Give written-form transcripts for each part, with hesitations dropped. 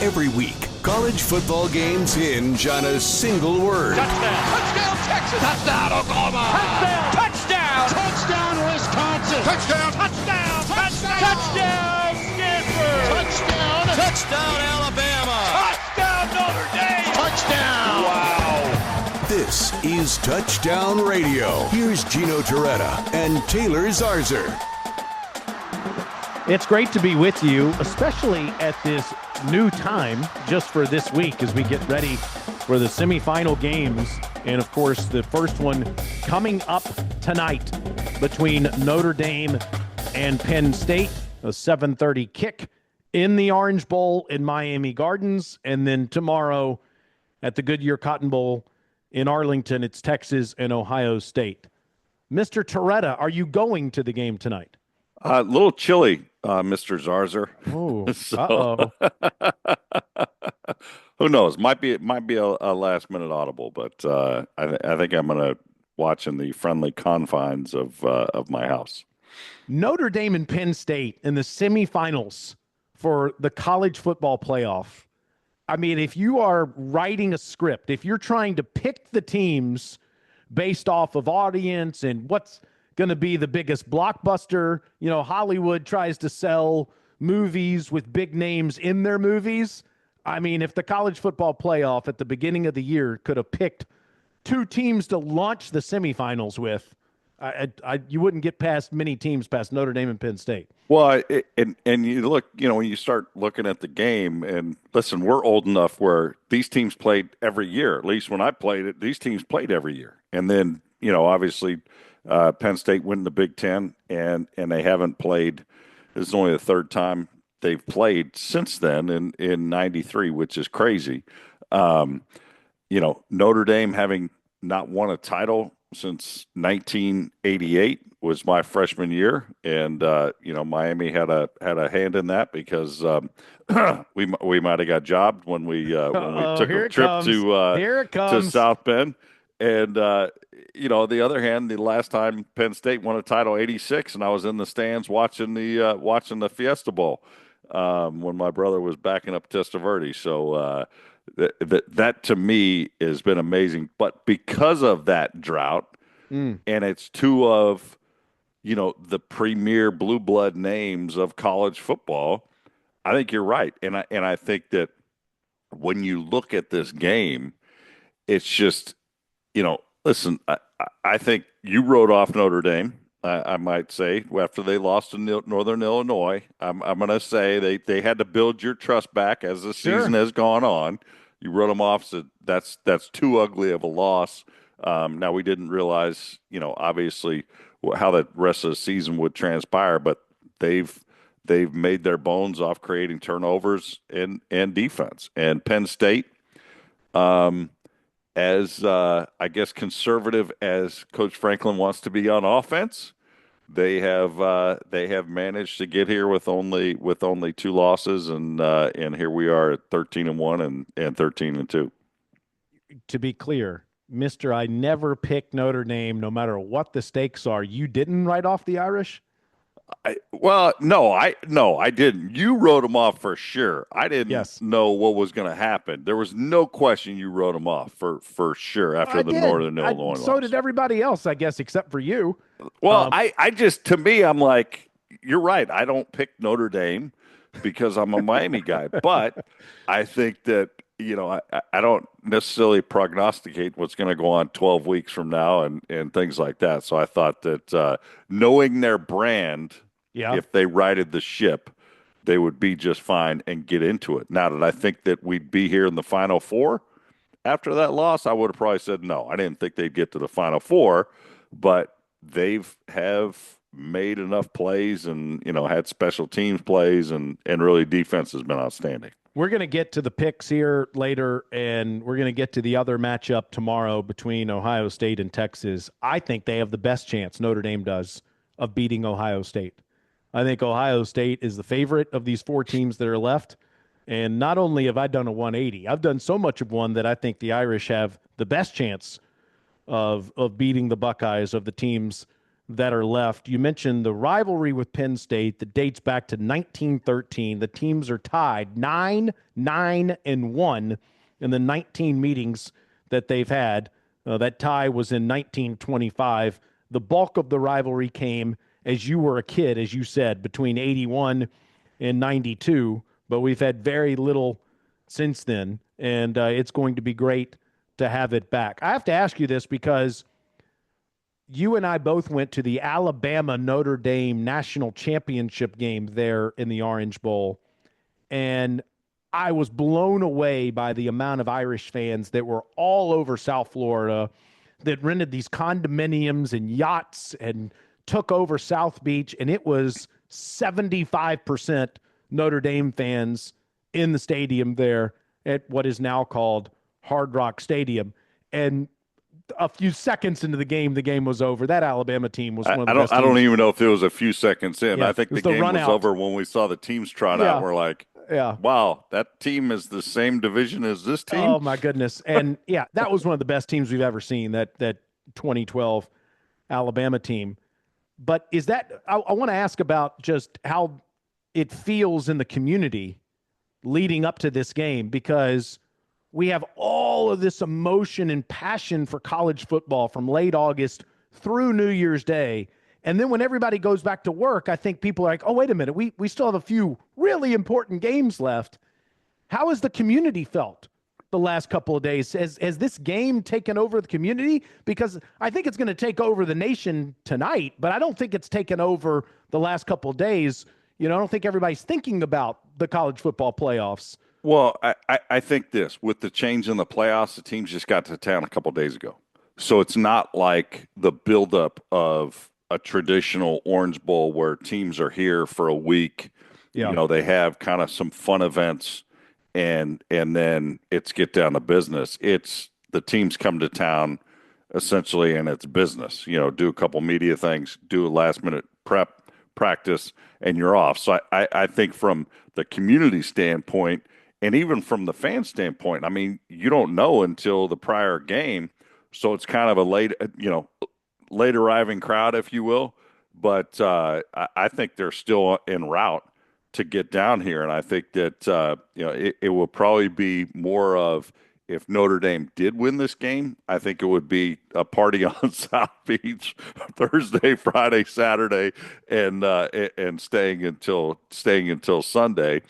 Every week, college football games hinge on a single word. Touchdown. Touchdown, Texas. Touchdown, Oklahoma. Touchdown. Touchdown. Touchdown, Wisconsin. Touchdown. Touchdown. Touchdown. Touchdown, Stanford. Touchdown. Touchdown, Alabama. Touchdown, Notre Dame. Touchdown. Wow. This is Touchdown Radio. Here's Gino Torretta and Taylor Zarzour. It's great to be with you, especially at this new time, just for this week as we get ready for the semifinal games. And, of course, the first one coming up tonight between Notre Dame and Penn State, a 7:30 kick in the Orange Bowl in Miami Gardens. And then tomorrow at the Goodyear Cotton Bowl in Arlington, it's Texas and Ohio State. Mr. Torretta, are you going to the game tonight? A little chilly, Mr. Zarzour. Oh, So, who knows? Might be a last minute audible, but I think I'm going to watch in the friendly confines of my house. Notre Dame and Penn State in the semifinals for the college football playoff. I mean, if you are writing a script, if you're trying to pick the teams based off of audience and what's going to be the biggest blockbuster, Hollywood tries to sell movies with big names in their movies. I mean, if the college football playoff at the beginning of the year could have picked two teams to launch the semifinals with, you wouldn't get past many teams past Notre Dame and Penn State. Well, and you look, when you start looking at the game, and listen, we're old enough where these teams played every year. At least when I played it, these teams played every year. And then, obviously, Penn State win the Big Ten, and they haven't played. This is only the third time they've played since then in '93, which is crazy. Notre Dame having not won a title since 1988 was my freshman year, and Miami had a hand in that because we might have got jobbed when we took a trip to South Bend. And, the other hand, the last time Penn State won a title, 86, and I was in the stands watching the Fiesta Bowl when my brother was backing up Testaverde. So that to me has been amazing. But because of that drought, and it's two of, the premier blue blood names of college football, I think you're right. And I think that when you look at this game, it's just – listen, I think you wrote off Notre Dame, I might say, after they lost to Northern Illinois. I'm going to say they had to build your trust back as the season has gone on. You wrote them off, so that's too ugly of a loss. Now, we didn't realize, obviously, how the rest of the season would transpire, but they've made their bones off creating turnovers and defense. And Penn State, as I guess conservative as Coach Franklin wants to be on offense, they have managed to get here with only two losses, and here we are at 13-1 and 13-2. To be clear, Mister, I never pick Notre Dame, no matter what the stakes are. You didn't write off the Irish? No, I didn't. You wrote them off for sure. I didn't know what was going to happen. There was no question you wrote them off for sure after the Northern Illinois loss. So did everybody else, I guess, except for you. Well, to me, I'm like, you're right. I don't pick Notre Dame because I'm a Miami guy. But I think that, I don't necessarily prognosticate what's going to go on 12 weeks from now and things like that. So I thought that knowing their brand, if they righted the ship, they would be just fine and get into it. Now, did I think that we'd be here in the Final Four after that loss? I would have probably said no. I didn't think they'd get to the Final Four, but have made enough plays and, had special teams plays and really defense has been outstanding. We're going to get to the picks here later, and we're going to get to the other matchup tomorrow between Ohio State and Texas. I think they have the best chance, Notre Dame does, of beating Ohio State. I think Ohio State is the favorite of these four teams that are left. And not only have I done a 180, I've done so much of one that I think the Irish have the best chance of beating the Buckeyes of the teams that are left. You mentioned the rivalry with Penn State that dates back to 1913. The teams are tied 9-1 in the 19 meetings that they've had. That tie was in 1925. The bulk of the rivalry came as you were a kid, as you said, between 81 and 92, but we've had very little since then, and it's going to be great to have it back. I have to ask you this because you and I both went to the Alabama-Notre Dame national championship game there in the Orange Bowl, and I was blown away by the amount of Irish fans that were all over South Florida that rented these condominiums and yachts and took over South Beach, and it was 75% Notre Dame fans in the stadium there at what is now called Hard Rock Stadium. And a few seconds into the game was over. That Alabama team was one of the best teams. I don't even know if it was a few seconds in. Yeah, I think the game was over when we saw the teams trot out. We're like, wow, that team is the same division as this team? Oh, my goodness. And, that was one of the best teams we've ever seen, that 2012 Alabama team. But is that – I want to ask about just how it feels in the community leading up to this game, because we have all of this emotion and passion for college football from late August through New Year's Day. And then when everybody goes back to work, I think people are like, oh, wait a minute, we still have a few really important games left. How has the community felt the last couple of days? Has this game taken over the community? Because I think it's going to take over the nation tonight, but I don't think it's taken over the last couple of days. I don't think everybody's thinking about the college football playoffs. Well, I think this, with the change in the playoffs, the teams just got to town a couple of days ago. So it's not like the buildup of a traditional Orange Bowl where teams are here for a week. Yeah. They have kind of some fun events and then it's get down to business. It's the teams come to town essentially and it's business. Do a couple media things, do a last minute practice, and you're off. So I think from the community standpoint, and even from the fan standpoint, I mean, you don't know until the prior game. So it's kind of a late arriving crowd, if you will. But I think they're still en route to get down here. And I think that, it will probably be more of, if Notre Dame did win this game, I think it would be a party on South Beach Thursday, Friday, Saturday, and staying until Sunday.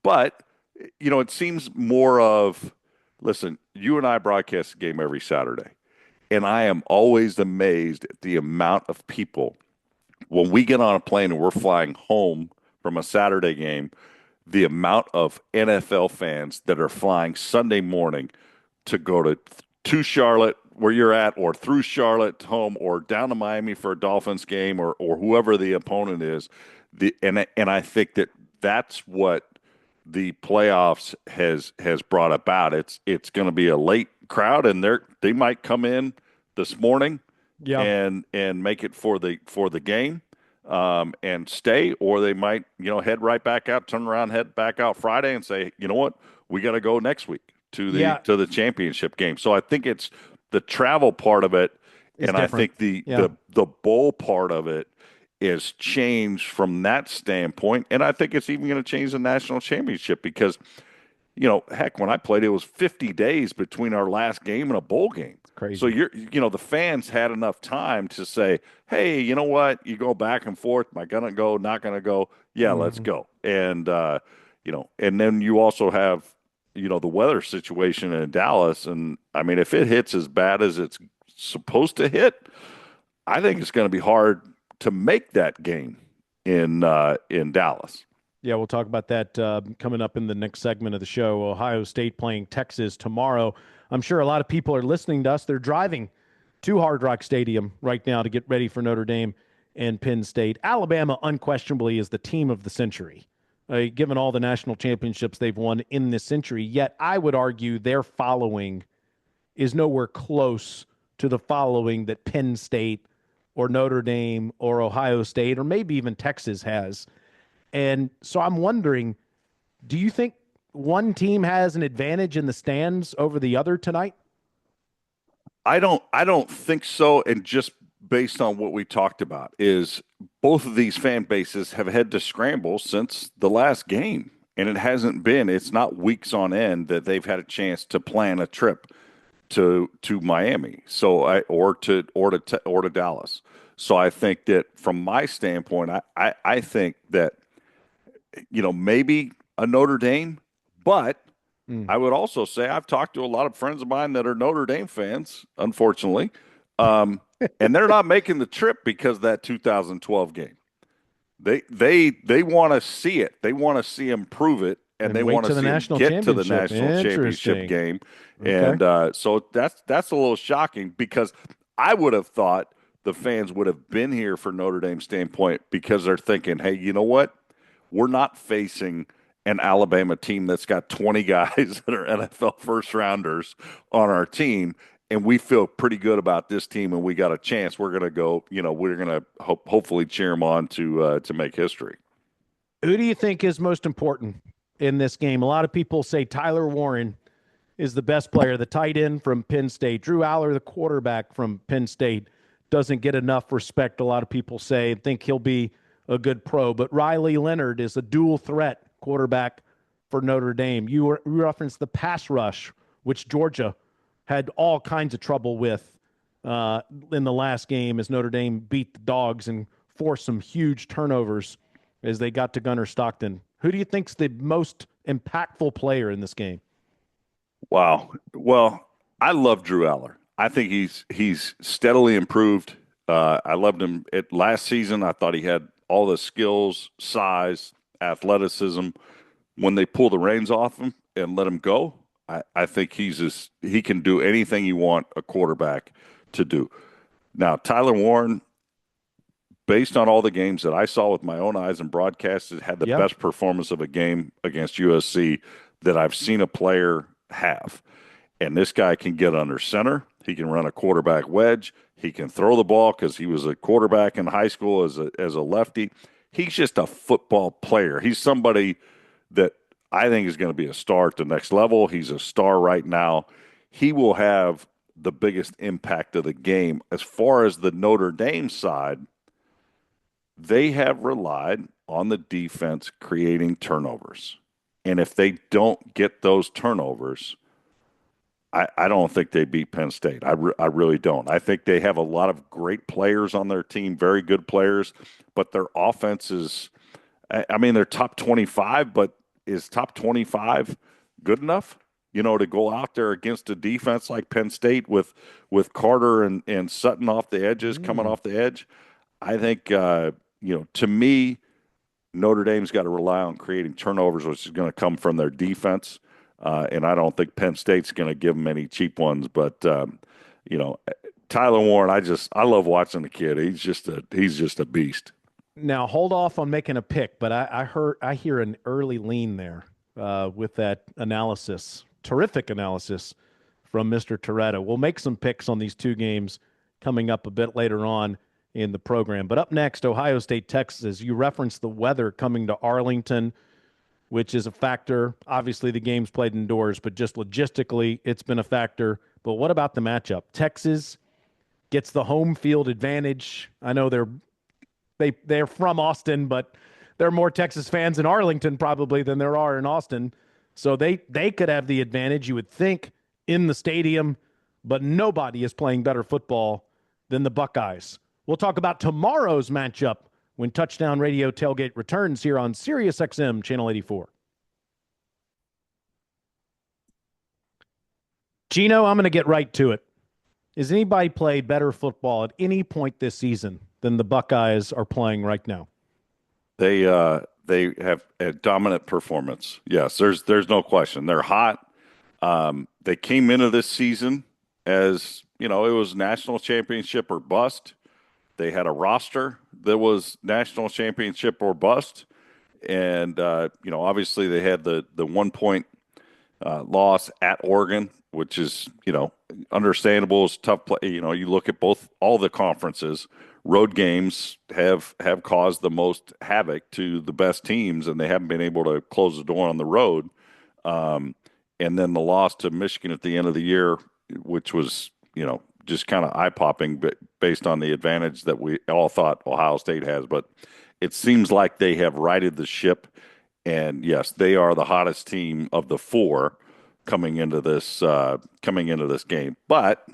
But it seems more of, listen, you and I broadcast the game every Saturday, and I am always amazed at the amount of people when we get on a plane and we're flying home from a Saturday game, the amount of NFL fans that are flying Sunday morning to go to Charlotte, where you're at, or through Charlotte home, or down to Miami for a Dolphins game, or whoever the opponent is. And I think that's what the playoffs has brought about. It's going to be a late crowd, and they might come in this morning and make it for the game and stay, or they might head right back out, turn around, head back out Friday, and say, you know what, we got to go next week to the championship game. So I think it's the travel part of it, and different. I think the bowl part of it is changed from that standpoint. And I think it's even going to change the national championship because, heck, when I played, it was 50 days between our last game and a bowl game. Crazy. So the fans had enough time to say, hey, you know what? You go back and forth. Am I going to go? Not going to go? Yeah, let's go. And, and then you also have, the weather situation in Dallas. And I mean, if it hits as bad as it's supposed to hit, I think it's going to be hard to make that game in Dallas. Yeah, we'll talk about that coming up in the next segment of the show. Ohio State playing Texas tomorrow. I'm sure a lot of people are listening to us. They're driving to Hard Rock Stadium right now to get ready for Notre Dame and Penn State. Alabama unquestionably is the team of the century, given all the national championships they've won in this century. Yet I would argue their following is nowhere close to the following that Penn State or Notre Dame or Ohio State or maybe even Texas has. And so I'm wondering, do you think one team has an advantage in the stands over the other tonight? I don't think so. And just based on what we talked about, is both of these fan bases have had to scramble since the last game. And it's not weeks on end that they've had a chance to plan a trip to Miami. Or to Dallas. So I think that from my standpoint, I think that, maybe a Notre Dame, but I would also say I've talked to a lot of friends of mine that are Notre Dame fans, unfortunately, and they're not making the trip because of that 2012 game. They want to see it. They want to see him prove it, and they want to see him get to the national championship game. Okay. And so that's a little shocking, because I would have thought the fans would have been here for Notre Dame's standpoint, because they're thinking, hey, you know what? We're not facing an Alabama team that's got 20 guys that are NFL first-rounders on our team, and we feel pretty good about this team, and we got a chance. We're going to go, we're going to hopefully cheer them on to make history. Who do you think is most important in this game? A lot of people say Tyler Warren is the best player, the tight end from Penn State. Drew Aller, the quarterback from Penn State, doesn't get enough respect, a lot of people say, and think he'll be a good pro. But Riley Leonard is a dual threat quarterback for Notre Dame. You referenced the pass rush, which Georgia had all kinds of trouble with in the last game, as Notre Dame beat the Dogs and forced some huge turnovers as they got to Gunnar Stockton. Who do you think's the most impactful player in this game? Wow. Well, I love Drew Aller. I think he's steadily improved. I loved him last season. I thought he had all the skills, size, athleticism. When they pull the reins off him and let him go, I think he can do anything you want a quarterback to do. Now, Tyler Warren, based on all the games that I saw with my own eyes and broadcasted, had the best performance of a game against USC that I've seen a player have. And this guy can get under center. He can run a quarterback wedge. He can throw the ball because he was a quarterback in high school as a lefty. He's just a football player. He's somebody that I think is going to be a star at the next level. He's a star right now. He will have the biggest impact of the game. As far as the Notre Dame side, they have relied on the defense creating turnovers. And if they don't get those turnovers, I don't think they beat Penn State. I really don't. I think they have a lot of great players on their team, very good players, but their offense is, they're top 25, but is top 25 good enough, to go out there against a defense like Penn State with Carter and Sutton off the edges, coming off the edge? I think, to me, Notre Dame's got to rely on creating turnovers, which is going to come from their defense. And I don't think Penn State's going to give them any cheap ones. But, Tyler Warren, I love watching the kid. He's just a beast. Now, hold off on making a pick, but I hear an early lean there with that analysis. Terrific analysis from Mr. Torretta. We'll make some picks on these two games coming up a bit later on in the program. But up next, Ohio State, Texas. You referenced the weather coming to Arlington, which is a factor. Obviously, the game's played indoors, but just logistically, it's been a factor. But what about the matchup? Texas gets the home field advantage. I know they're from Austin, but there are more Texas fans in Arlington probably than there are in Austin. So they could have the advantage, you would think, in the stadium, but nobody is playing better football than the Buckeyes. We'll talk about tomorrow's matchup when Touchdown Radio Tailgate returns here on Sirius XM Channel 84. Gino, I'm going to get right to it. Has anybody played better football at any point this season than the Buckeyes are playing right now? They have a dominant performance. Yes, there's no question. They're hot. They came into this season as, it was national championship or bust. They had a roster that was national championship or bust. And, obviously they had the 1 point loss at Oregon, which is, understandable. It's tough play. You look at all the conferences, road games have caused the most havoc to the best teams, and they haven't been able to close the door on the road. And then the loss to Michigan at the end of the year, which was, just kind of eye-popping based on the advantage that we all thought Ohio State has. But it seems like they have righted the ship, and yes, they are the hottest team of the four coming into this game. But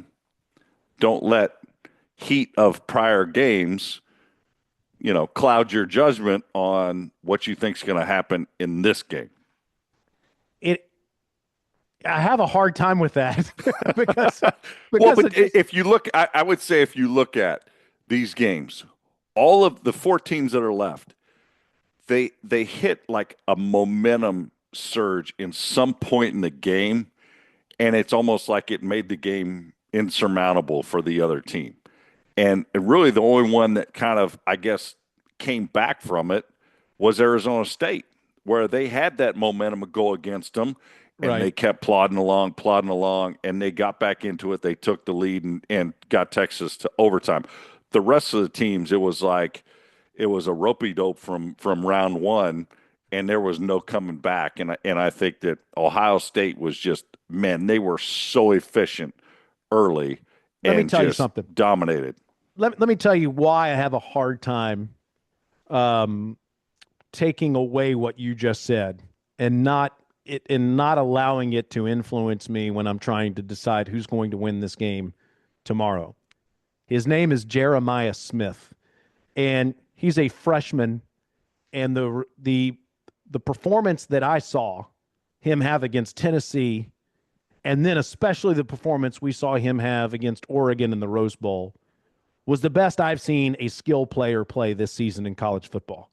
don't let heat of prior games, cloud your judgment on what you think is going to happen in this game. I have a hard time with that because if you look, I would say if you look at these games, all of the four teams that are left, they hit like a momentum surge in some point in the game, and it's almost like it made the game insurmountable for the other team. And really the only one that kind of, I guess, came back from it was Arizona State, where they had that momentum go against them. And They kept plodding along, and they got back into it. They took the lead and got Texas to overtime. The rest of the teams, it was like it was a ropey-dope from round one, and there was no coming back. And I think that Ohio State was just, man, they were so efficient early. Let me tell you something. Dominated. Let me tell you why I have a hard time taking away what you just said and not allowing it to influence me when I'm trying to decide who's going to win this game tomorrow. His name is Jeremiah Smith, and he's a freshman. And the performance that I saw him have against Tennessee, and then especially the performance we saw him have against Oregon in the Rose Bowl, was the best I've seen a skill player play this season in college football.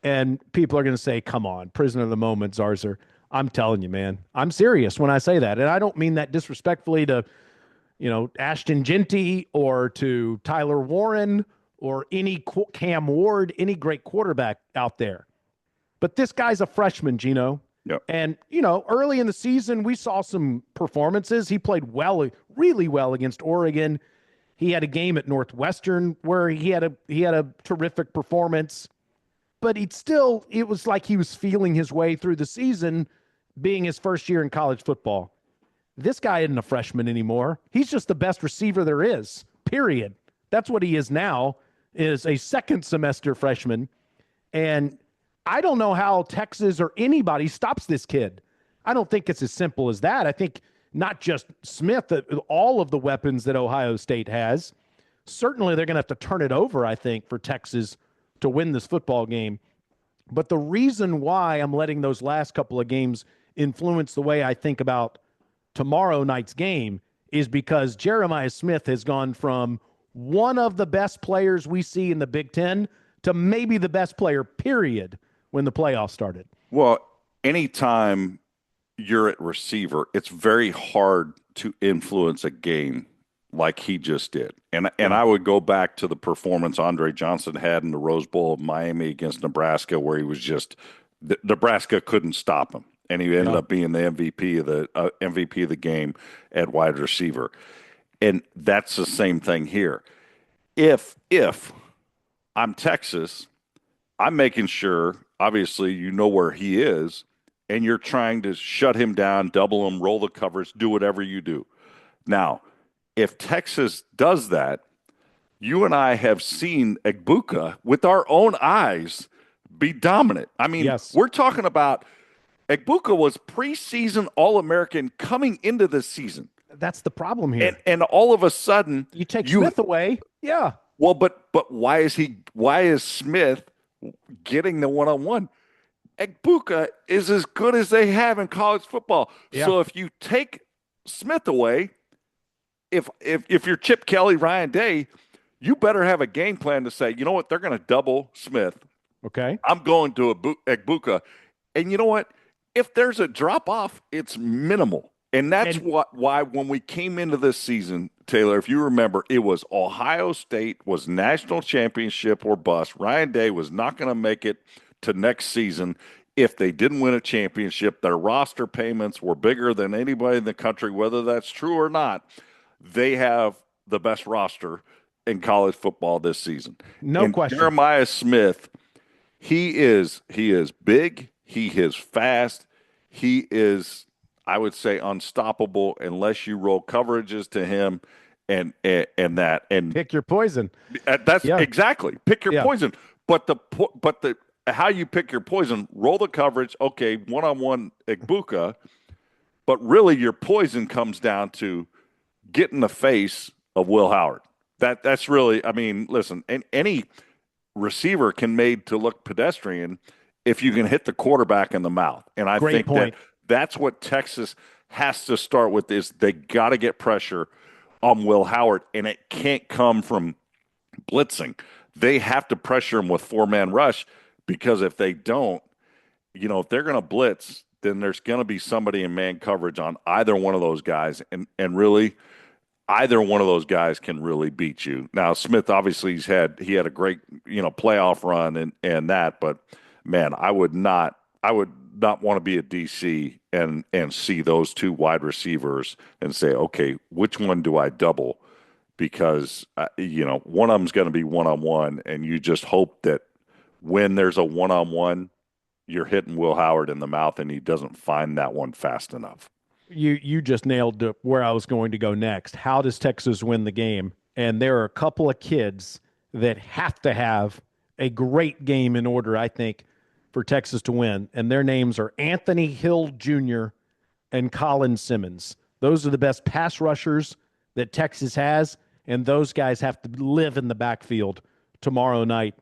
And people are going to say, come on, prisoner of the moment, Zarzour. I'm telling you, man, I'm serious when I say that. And I don't mean that disrespectfully to, Ashton Genty or to Tyler Warren or any Cam Ward, any great quarterback out there. But this guy's a freshman, Gino. Yep. And, early in the season, we saw some performances. He played really well against Oregon. He had a game at Northwestern where he had a terrific performance. But it was like he was feeling his way through the season, being his first year in college football. This guy isn't a freshman anymore. He's just the best receiver there is, period. That's what he is now, is a second semester freshman. And I don't know how Texas or anybody stops this kid. I don't think it's as simple as that. I think not just Smith, all of the weapons that Ohio State has, certainly they're going to have to turn it over, I think, for Texas to win this football game. But the reason why I'm letting those last couple of games influence the way I think about tomorrow night's game is because Jeremiah Smith has gone from one of the best players we see in the Big Ten to maybe the best player, period, when the playoffs started. Well, anytime you're at receiver, it's very hard to influence a game like he just did. And I would go back to the performance Andre Johnson had in the Rose Bowl of Miami against Nebraska, where he was just Nebraska couldn't stop him, and he ended up being the MVP of the game at wide receiver. And that's the same thing here. If I'm Texas, I'm making sure, obviously, where he is, and you're trying to shut him down, double him, roll the coverage, do whatever you do. Now, if Texas does that, you and I have seen Egbuka with our own eyes be dominant. I mean, We're talking about Egbuka was preseason All-American coming into this season. That's the problem here. And all of a sudden, you take Smith away. Yeah. Well, but why is Smith getting the one-on-one? Egbuka is as good as they have in college football. Yeah. So if you take Smith away, if you're Chip Kelly, Ryan Day, you better have a game plan to say, you know what, they're going to double Smith. Okay. I'm going to Egbuka. And you know what? If there's a drop-off, it's minimal. And that's why when we came into this season, Taylor, if you remember, it was Ohio State was national championship or bust. Ryan Day was not going to make it to next season if they didn't win a championship. Their roster payments were bigger than anybody in the country, whether that's true or not. They have the best roster in college football this season. No question. Jeremiah Smith, he is big. He is fast. He is, I would say, unstoppable unless you roll coverages to him. and Pick your poison. that's exactly pick your poison. But the how you pick your poison, roll the coverage, okay, one-on-one Egbuka, but really your poison comes down to get in the face of Will Howard. That's really, I mean, listen, any receiver can made to look pedestrian if you can hit the quarterback in the mouth. And I think that's what Texas has to start with is they got to get pressure on Will Howard, and it can't come from blitzing. They have to pressure him with four-man rush because if they don't, if they're going to blitz, then there's going to be somebody in man coverage on either one of those guys, and really either one of those guys can really beat you. Now, Smith, obviously, he had a great, playoff run and that, but man, I would not want to be at DC and see those two wide receivers and say, okay, which one do I double? Because, one of them's going to be one-on-one, and you just hope that when there's a one-on-one, you're hitting Will Howard in the mouth and he doesn't find that one fast enough. You just nailed where I was going to go next. How does Texas win the game? And there are a couple of kids that have to have a great game in order, I think, for Texas to win. And their names are Anthony Hill Jr. and Colin Simmons. Those are the best pass rushers that Texas has, and those guys have to live in the backfield tomorrow night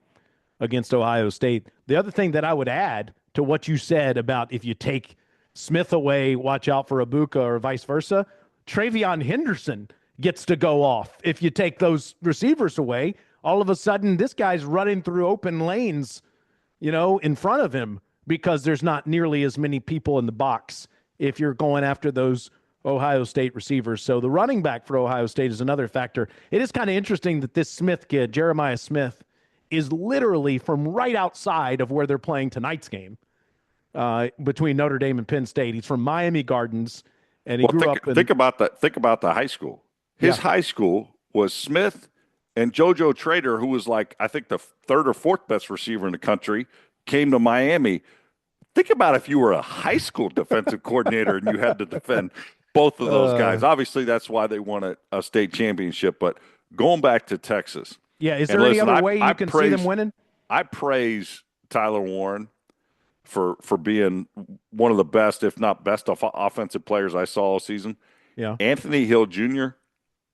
against Ohio State. The other thing that I would add to what you said about if you take Smith away, watch out for Egbuka or vice versa, Travion Henderson gets to go off. If you take those receivers away, all of a sudden this guy's running through open lanes, in front of him because there's not nearly as many people in the box if you're going after those Ohio State receivers. So the running back for Ohio State is another factor. It is kind of interesting that this Smith kid, Jeremiah Smith, is literally from right outside of where they're playing tonight's game. Between Notre Dame and Penn State. He's from Miami Gardens, and he grew up in... Think about the high school. His high school was Smith and JoJo Trader, who was like, I think the third or fourth best receiver in the country, came to Miami. Think about if you were a high school defensive coordinator and you had to defend both of those guys. Obviously, that's why they won a state championship, but going back to Texas. Yeah, is there any other way you can see them winning? I praise Tyler Warren for being one of the best, if not best, offensive players I saw all season. Yeah. Anthony Hill Jr.,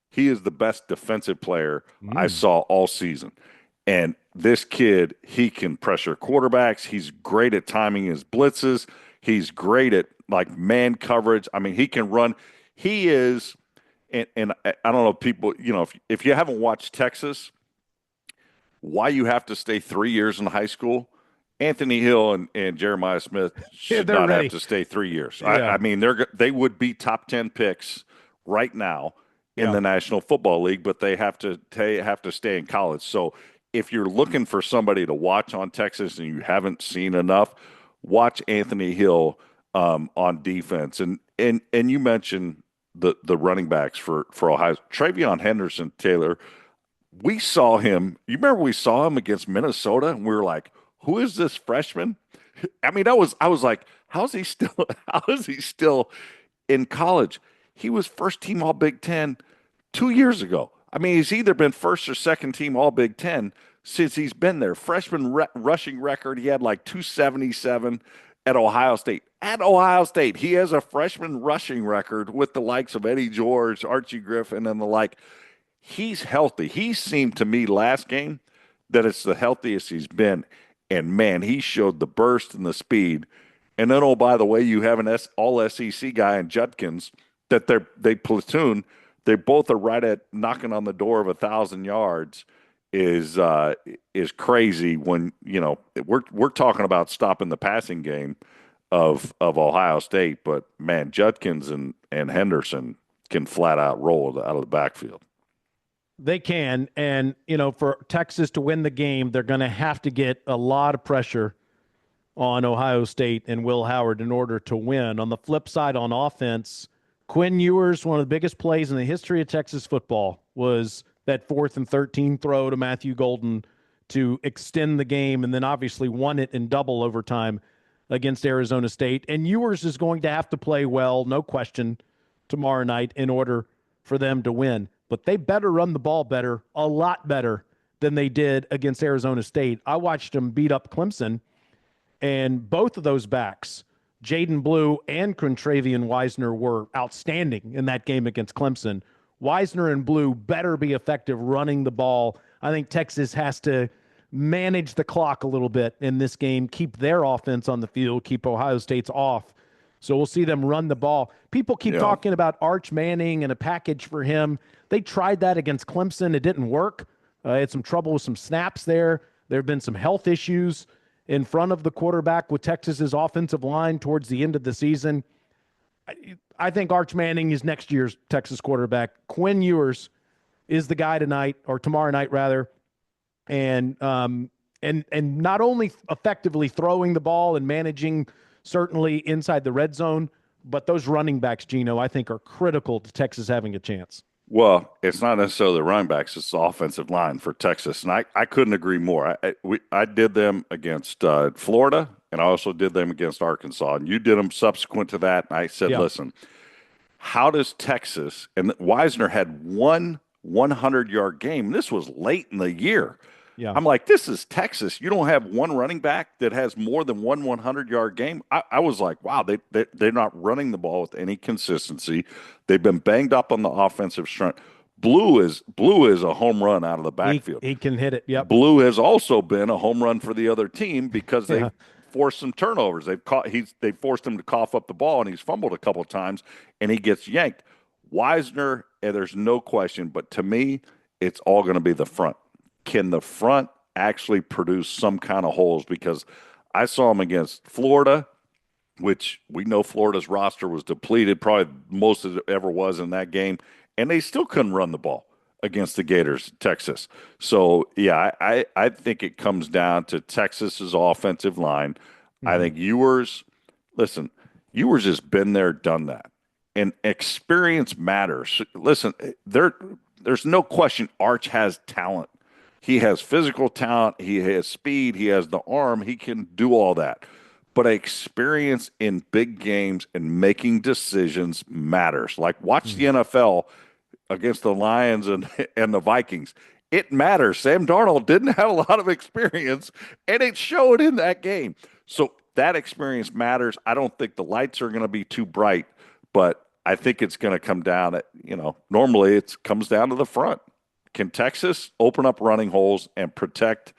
he is the best defensive player I saw all season. And this kid, he can pressure quarterbacks. He's great at timing his blitzes. He's great at, man coverage. I mean, he can run. He is, and I don't know, people, if you haven't watched Texas, why you have to stay 3 years in high school, Anthony Hill and Jeremiah Smith should not have to stay 3 years. Yeah. I mean, they would be top 10 picks right now in the National Football League, but they have to stay in college. So if you're looking for somebody to watch on Texas and you haven't seen enough, watch Anthony Hill on defense. And you mentioned the running backs for Ohio. Travion Henderson, Taylor, we saw him. You remember we saw him against Minnesota, and we were like, who is this freshman? I mean, I was like, how is he still in college? He was first team All Big Ten 2 years ago. I mean, he's either been first or second team All Big Ten since he's been there. Freshman rushing record, he had 277 at Ohio State. At Ohio State, he has a freshman rushing record with the likes of Eddie George, Archie Griffin, and the like. He's healthy. He seemed to me last game that it's the healthiest he's been. And, man, he showed the burst and the speed. And then, oh, by the way, you have an all-SEC guy in Judkins that they platoon. They both are right at knocking on the door of 1,000 yards is crazy when, we're talking about stopping the passing game of Ohio State. But, man, Judkins and Henderson can flat out roll out of the backfield. They can, and, for Texas to win the game, they're going to have to get a lot of pressure on Ohio State and Will Howard in order to win. On the flip side, on offense, Quinn Ewers, one of the biggest plays in the history of Texas football, was that 4th and 13 throw to Matthew Golden to extend the game, and then obviously won it in double overtime against Arizona State. And Ewers is going to have to play well, no question, tomorrow night in order for them to win. but they better run the ball better, a lot better than they did against Arizona State. I watched them beat up Clemson, and both of those backs, Jaden Blue and Contravian Wisner, were outstanding in that game against Clemson. Wisner and Blue better be effective running the ball. I think Texas has to manage the clock a little bit in this game, keep their offense on the field, keep Ohio State's off. So we'll see them run the ball. People keep talking about Arch Manning and a package for him. They tried that against Clemson. It didn't work. Had some trouble with some snaps there. There have been some health issues in front of the quarterback with Texas's offensive line towards the end of the season. I think Arch Manning is next year's Texas quarterback. Quinn Ewers is the guy tonight, or tomorrow night rather, and not only effectively throwing the ball and managing certainly inside the red zone, but those running backs, Gino, I think are critical to Texas having a chance. Well, it's not necessarily the running backs; it's the offensive line for Texas, and I couldn't agree more. I did them against Florida, and I also did them against Arkansas, and you did them subsequent to that. And I said, listen, how does Texas, and Wisner had one 100-yard game. This was late in the year. Yeah. I'm like, this is Texas. You don't have one running back that has more than one 100-yard game. I was like, wow, they're not running the ball with any consistency. They've been banged up on the offensive strength. Blue is a home run out of the backfield. He can hit it. Yep. Blue has also been a home run for the other team because they forced some turnovers. They forced him to cough up the ball, and he's fumbled a couple of times, and he gets yanked. Wisner, and there's no question, but to me, it's all going to be the front. Can the front actually produce some kind of holes? Because I saw him against Florida, which we know Florida's roster was depleted, probably most of it ever was in that game, and they still couldn't run the ball against the Gators, Texas. So, yeah, I think it comes down to Texas's offensive line. Mm-hmm. I think Ewers has been there, done that. And experience matters. Listen, there's no question Arch has talent. He has physical talent. He has speed. He has the arm. He can do all that. But experience in big games and making decisions matters. Like watch the NFL against the Lions and the Vikings. It matters. Sam Darnold didn't have a lot of experience, and it showed in that game. So that experience matters. I don't think the lights are going to be too bright, but I think it's going to come down at, normally it comes down to the front. Can Texas open up running holes and protect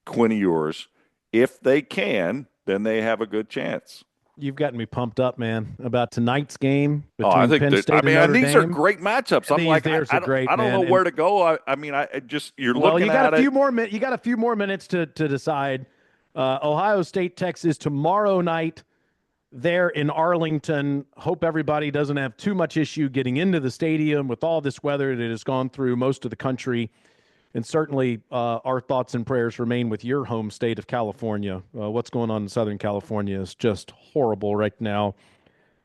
Quinn Ewers? If they can, then they have a good chance. You've gotten me pumped up, man, about tonight's game between Penn State and Notre these Dame. are great matchups. I'm like, I don't know where to go. You're looking at it. You got a few more minutes to decide. Ohio State, Texas tomorrow night there in Arlington. Hope everybody doesn't have too much issue getting into the stadium with all this weather that has gone through most of the country. And certainly our thoughts and prayers remain with your home state of California. What's going on in Southern California is just horrible right now.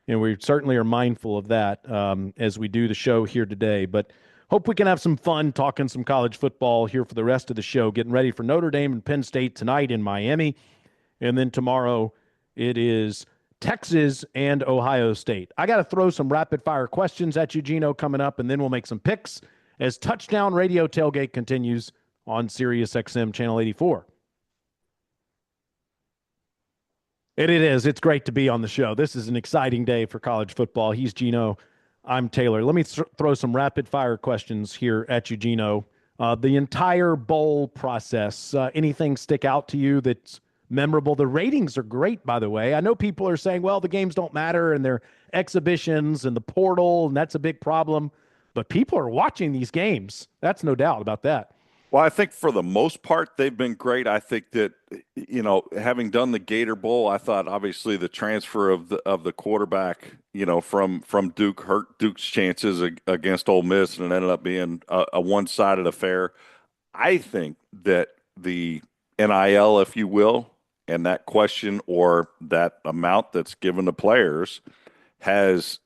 And we certainly are mindful of that as we do the show here today. But hope we can have some fun talking some college football here for the rest of the show, getting ready for Notre Dame and Penn State tonight in Miami. And then tomorrow it is Texas and Ohio State. I got to throw some rapid-fire questions at you, Gino, coming up, and then we'll make some picks as Touchdown Radio Tailgate continues on Sirius XM Channel 84. And it is. It's great to be on the show. This is an exciting day for college football. He's Gino. I'm Taylor. Let me throw some rapid-fire questions here at you, Gino. The entire bowl process, anything stick out to you that's memorable? The ratings are great, by the way. I know people are saying, well, the games don't matter and they're exhibitions and the portal, and that's a big problem. But people are watching these games. That's no doubt about that. Well, I think for the most part, they've been great. I think that, having done the Gator Bowl, I thought obviously the transfer of the quarterback, from Duke hurt Duke's chances against Ole Miss, and it ended up being a one-sided affair. I think that the NIL, if you will, and that question or that amount that's given to players has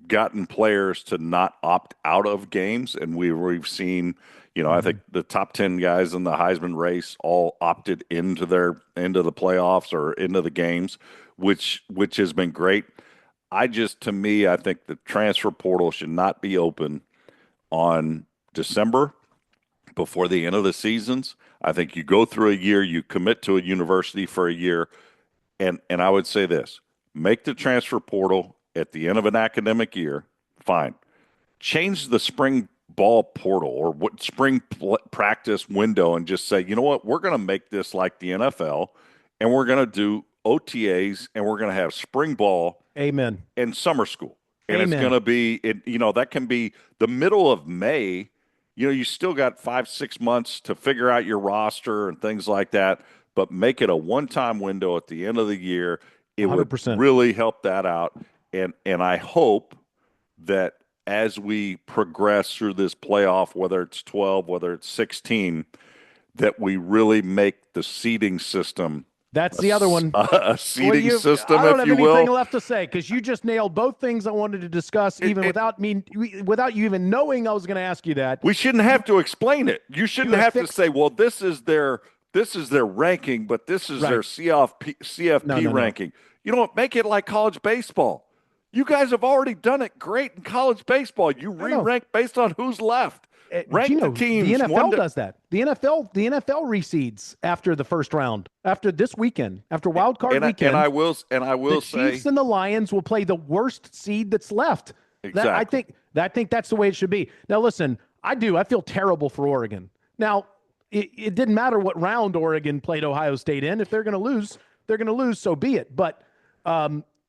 gotten players to not opt out of games. And we've seen, I think the top 10 guys in the Heisman race all opted into the playoffs or into the games, which has been great. I think the transfer portal should not be open on December before the end of the seasons. I think you go through a year, you commit to a university for a year, and I would say this: make the transfer portal at the end of an academic year. Fine. Change the spring ball portal or what spring practice window and just say, you know what, we're going to make this like the NFL, and we're going to do OTAs, and we're going to have spring ball. Amen. And summer school. And Amen. It's going to be, that can be the middle of May. You still got 5-6 months to figure out your roster and things like that, but make it a one-time window at the end of the year. It 100%. Would really help that out. And I hope that as we progress through this playoff, whether it's 12, whether it's 16, that we really make the seeding system. That's the other one. A seeding system, if you will. I don't have anything left to say because you just nailed both things I wanted to discuss, without you even knowing I was going to ask you that. We shouldn't have to explain it. You shouldn't have to say, well, this is their ranking, but this is their CFP ranking. You know what? Make it like college baseball. You guys have already done it great in college baseball. You re-rank based on who's left. Rank Gino, the teams. The NFL does that. The NFL reseeds after the first round, after this weekend, after wild card weekend. And I will say, the Chiefs and the Lions will play the worst seed that's left. Exactly. I think that's the way it should be. Now, listen, I feel terrible for Oregon. Now, it didn't matter what round Oregon played Ohio State in. If they're going to lose, they're going to lose. So be it. But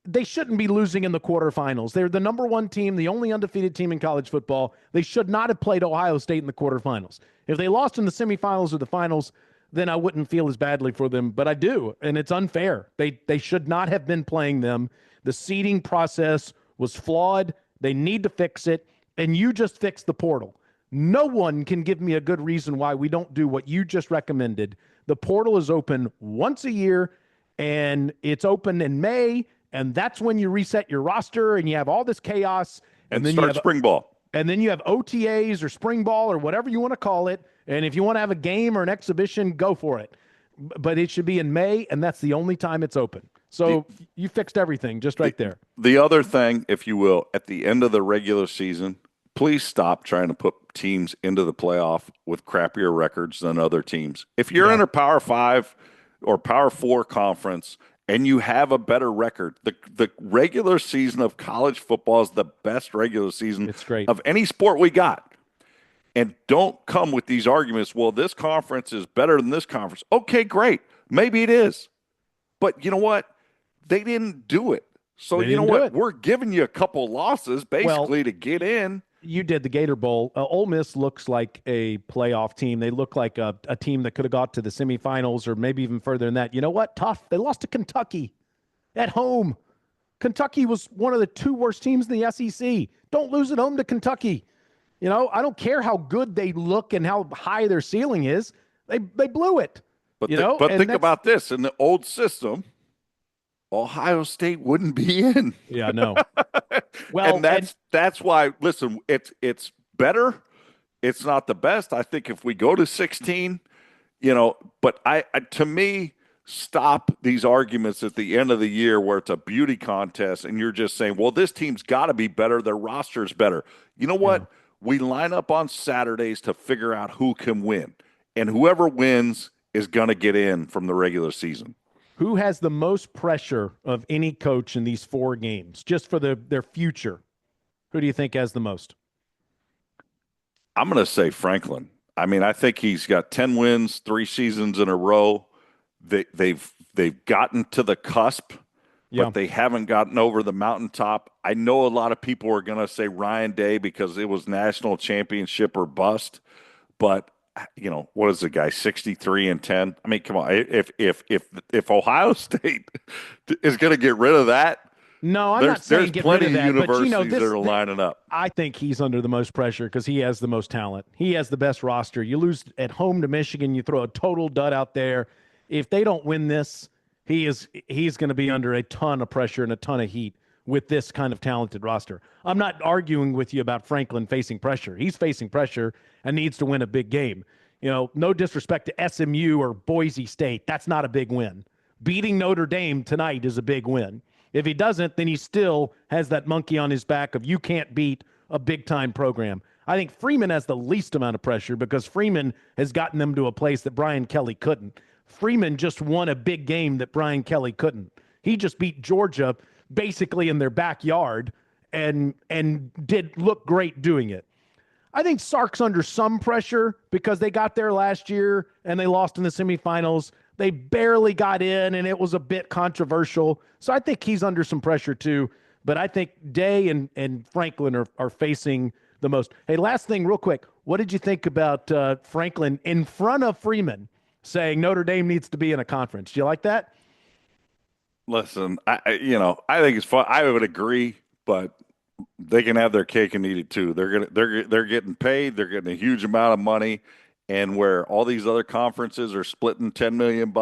they shouldn't be losing in the quarterfinals. They're the number one team, the only undefeated team in college football. They should not have played Ohio State in the quarterfinals. If they lost in the semifinals or the finals, then I wouldn't feel as badly for them. But I do, and it's unfair. They should not have been playing them. The seeding process was flawed. They need to fix it, and you just fixed the portal. No one can give me a good reason why we don't do what you just recommended. The portal is open once a year, and it's open in May. And that's when you reset your roster and you have all this chaos. And then start spring ball. And then you have OTAs or spring ball or whatever you want to call it. And if you want to have a game or an exhibition, go for it. But it should be in May, and that's the only time it's open. So you fixed everything just right there. The other thing, if you will, at the end of the regular season, please stop trying to put teams into the playoff with crappier records than other teams. If you're in a Power 5 or Power 4 conference – and you have a better record. The regular season of college football is the best regular season of any sport we got. And don't come with these arguments, well, this conference is better than this conference. Okay, great. Maybe it is. But you know what? They didn't do it. So you know what? We're giving you a couple losses basically to get in. You did the Gator Bowl. Ole Miss looks like a playoff team. They look like a team that could have got to the semifinals or maybe even further than that. You know what? Tough. They lost to Kentucky at home. Kentucky was one of the two worst teams in the SEC. Don't lose at home to Kentucky. I don't care how good they look and how high their ceiling is. They blew it. But think about this. In the old system, Ohio State wouldn't be in. Yeah, no. Well, and that's why. Listen, it's better. It's not the best. I think if we go to 16, but I to me, stop these arguments at the end of the year where it's a beauty contest and you're just saying, well, this team's got to be better. Their roster's better. You know what? Yeah. We line up on Saturdays to figure out who can win, and whoever wins is going to get in from the regular season. Who has the most pressure of any coach in these 4 games, just for their future? Who do you think has the most? I'm going to say Franklin. I mean, I think he's got 10 wins, 3 seasons in a row. They've gotten to the cusp, but they haven't gotten over the mountaintop. I know a lot of people are going to say Ryan Day because it was national championship or bust, but what is the guy, 63-10? I mean, come on. If Ohio State is going to get rid of that, no, I'm not saying get rid of that. There's plenty of universities that are lining up. I think he's under the most pressure because he has the most talent. He has the best roster. You lose at home to Michigan, you throw a total dud out there. If they don't win this, he's going to be under a ton of pressure and a ton of heat with this kind of talented roster. I'm not arguing with you about Franklin facing pressure. He's facing pressure and needs to win a big game. No disrespect to SMU or Boise State. That's not a big win. Beating Notre Dame tonight is a big win. If he doesn't, then he still has that monkey on his back of you can't beat a big-time program. I think Freeman has the least amount of pressure because Freeman has gotten them to a place that Brian Kelly couldn't. Freeman just won a big game that Brian Kelly couldn't. He just beat Georgia basically in their backyard and did look great doing it. I think Sark's under some pressure because they got there last year and they lost in the semifinals. They barely got in, and it was a bit controversial. So I think he's under some pressure too. But I think Day and Franklin are facing the most. Hey, last thing real quick. What did you think about Franklin in front of Freeman saying Notre Dame needs to be in a conference? Do you like that? Listen, I think it's fun. I would agree, but they can have their cake and eat it too. They're getting paid. They're getting a huge amount of money, and where all these other conferences are splitting $10 million,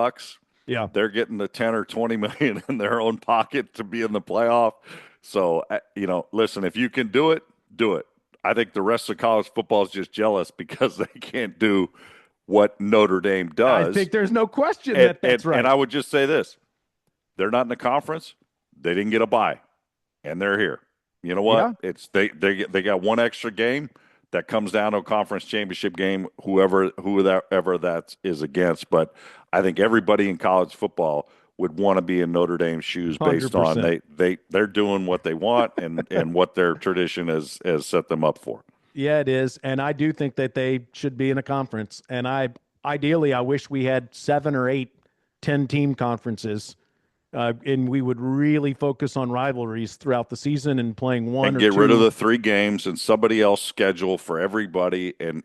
yeah, they're getting the 10 or 20 million in their own pocket to be in the playoff. So, listen, if you can do it, do it. I think the rest of college football is just jealous because they can't do what Notre Dame does. I think there's no question that's right. And I would just say this: they're not in the conference. They didn't get a bye, and they're here. You know what? Yeah. It's they got one extra game that comes down to a conference championship game, whoever that is against. But I think everybody in college football would want to be in Notre Dame's shoes based 100%. On they're doing what they want and what their tradition has set them up for. Yeah, it is. And I do think that they should be in a conference. And ideally I wish we had 7 or 8 10-team conferences. And we would really focus on rivalries throughout the season and playing one or two. And get rid of the 3 games and somebody else schedule for everybody and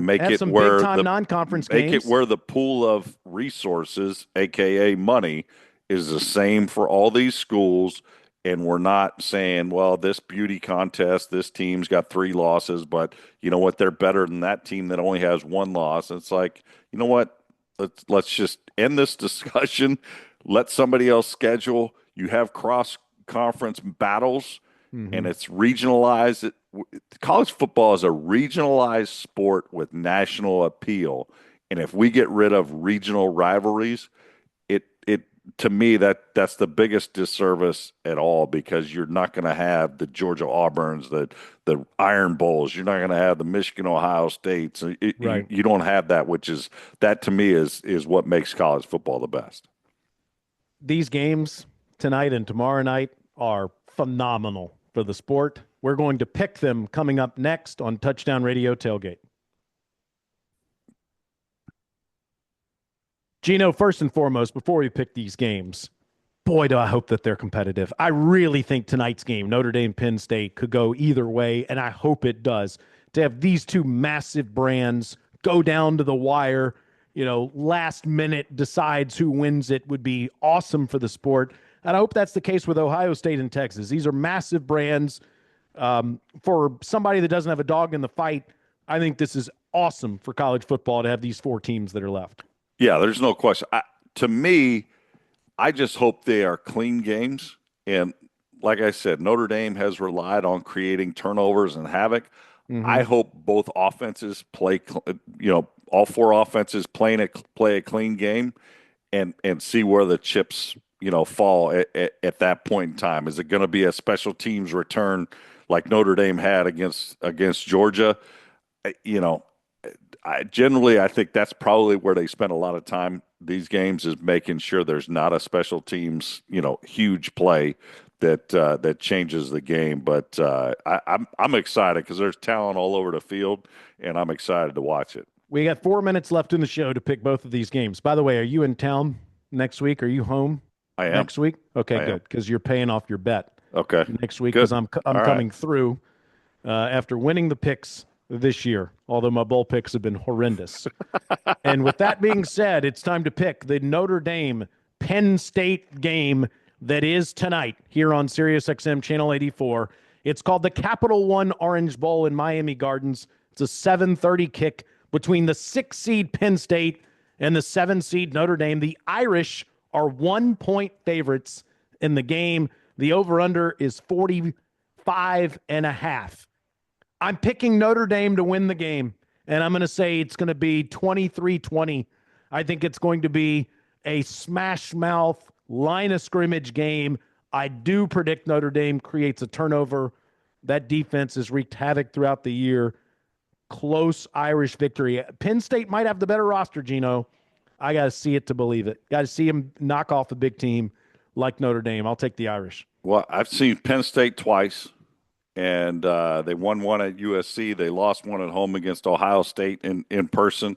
make it some where big-time non-conference games. Make it where the pool of resources, aka money, is the same for all these schools. And we're not saying, well, this beauty contest, this team's got 3 losses, but you know what? They're better than that team that only has 1 loss. It's like, you know what? Let's just end this discussion. Let somebody else schedule. You have cross-conference battles, and it's regionalized. College football is a regionalized sport with national appeal. And if we get rid of regional rivalries, it to me, that's the biggest disservice at all, because you're not going to have the Georgia Auburns, the Iron Bowls. You're not going to have the Michigan Ohio States. Right. You don't have that, that to me is what makes college football the best. These games tonight and tomorrow night are phenomenal for the sport. We're going to pick them coming up next on Touchdown Radio Tailgate. Gino, first and foremost, before we pick these games, boy, do I hope that they're competitive. I really think tonight's game, Notre Dame, Penn State, could go either way, and I hope it does. To have these 2 massive brands go down to the wire, last minute decides who wins it would be awesome for the sport. And I hope that's the case with Ohio State and Texas. These are massive brands. For somebody that doesn't have a dog in the fight, I think this is awesome for college football to have these 4 teams that are left. Yeah, there's no question. To me, I just hope they are clean games. And like I said, Notre Dame has relied on creating turnovers and havoc. I hope both offenses play, all 4 offenses play a clean game and see where the chips, fall at that point in time. Is it going to be a special teams return like Notre Dame had against Georgia? I think that's probably where they spend a lot of time these games, is making sure there's not a special teams, huge play that changes the game. But I'm excited because there's talent all over the field, and I'm excited to watch it. We got 4 minutes left in the show to pick both of these games. By the way, are you in town next week? Are you home? I am. Next week? Okay, good, because you're paying off your bet. Okay. Next week, because I'm coming through after winning the picks this year, although my bowl picks have been horrendous. And with that being said, it's time to pick the Notre Dame Penn State game that is tonight here on SiriusXM Channel 84. It's called the Capital One Orange Bowl in Miami Gardens. It's a 7:30 kick between the 6-seed Penn State and the 7-seed Notre Dame. The Irish are 1-point favorites in the game. The over-under is 45.5. I'm picking Notre Dame to win the game, and I'm going to say it's going to be 23-20. I think it's going to be a smash-mouth, line-of-scrimmage game. I do predict Notre Dame creates a turnover. That defense has wreaked havoc throughout the year. close Irish victory. Penn State might have the better roster, Gino. I got to see it to believe it. Got to see them knock off a big team like Notre Dame. I'll take the Irish. Well, I've seen Penn State twice, and they won one at USC. They lost one at home against Ohio State in person.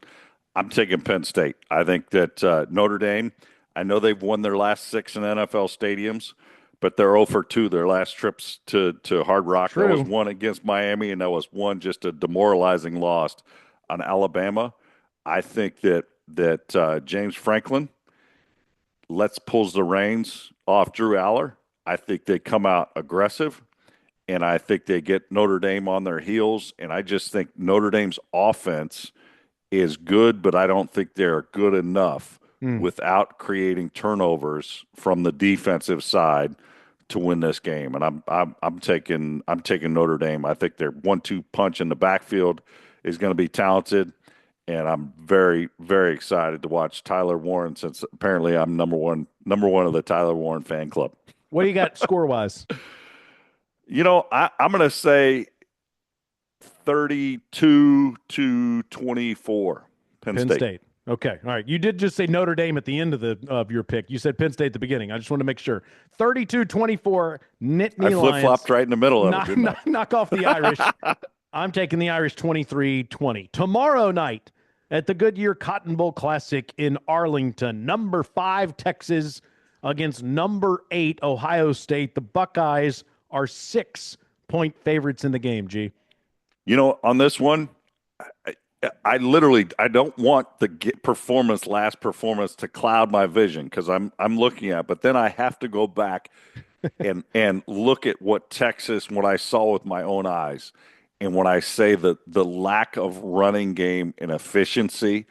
I'm taking Penn State. I think that Notre Dame, I know they've won their last 6 in NFL stadiums, but they're 0 for 2 their last trips to Hard Rock. True. That was one against Miami, and that was one just a demoralizing loss on Alabama. I think that James Franklin pulls the reins off Drew Aller. I think they come out aggressive, and I think they get Notre Dame on their heels, and I just think Notre Dame's offense is good, but I don't think they're good enough without creating turnovers from the defensive side to win this game. And I'm taking Notre Dame. I think their 1-2 punch in the backfield is going to be talented, and I'm very, very excited to watch Tyler Warren, since apparently I'm number one of the Tyler Warren fan club. What do you got score-wise? I'm going to say 32-24. Penn State. Okay. All right. You did just say Notre Dame at the end of your pick. You said Penn State at the beginning. I just want to make sure. 32-24, Nittany Lions. I flip-flopped right in the middle of it. Knock off the Irish. I'm taking the Irish 23-20. Tomorrow night at the Goodyear Cotton Bowl Classic in Arlington, number 5 Texas against number 8 Ohio State. The Buckeyes are 6-point favorites in the game, G. On this one, I don't want the last performance to cloud my vision, because I'm looking at it, but then I have to go back and look at what I saw with my own eyes. And when I say that the lack of running game and efficiency,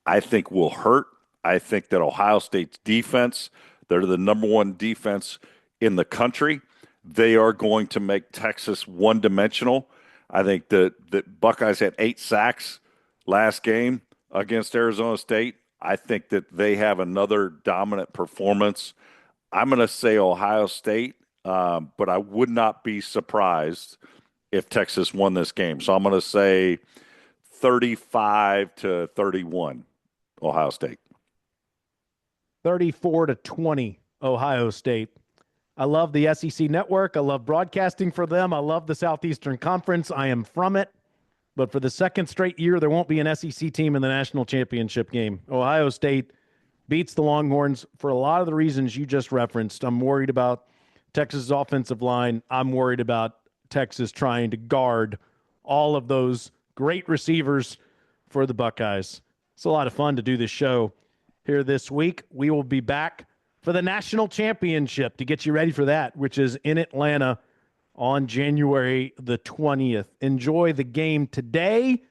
I think will hurt. I think that Ohio State's defense, they're the number 1 defense in the country. They are going to make Texas one-dimensional. I think that Buckeyes had 8 sacks last game against Arizona State. I think that they have another dominant performance. I'm going to say Ohio State, but I would not be surprised if Texas won this game. So I'm going to say 35-31, Ohio State. 34-20, Ohio State. I love the SEC network. I love broadcasting for them. I love the Southeastern Conference. I am from it. But for the second straight year, there won't be an SEC team in the national championship game. Ohio State beats the Longhorns for a lot of the reasons you just referenced. I'm worried about Texas' offensive line. I'm worried about Texas trying to guard all of those great receivers for the Buckeyes. It's a lot of fun to do this show here this week. We will be back for the national championship to get you ready for that, which is in Atlanta on January the 20th. Enjoy the game today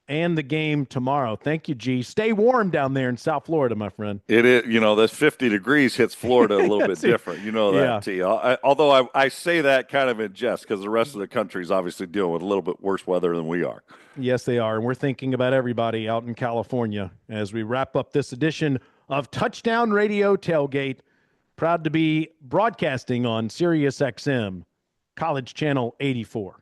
and the game tomorrow. Thank you, G. Stay warm down there in South Florida, my friend. It is, that's 50 degrees hits Florida a little bit different. You know that, T. Although I say that kind of in jest, because the rest of the country is obviously dealing with a little bit worse weather than we are. Yes, they are. And we're thinking about everybody out in California as we wrap up this edition of Touchdown Radio Tailgate. Proud to be broadcasting on Sirius XM, College Channel 84.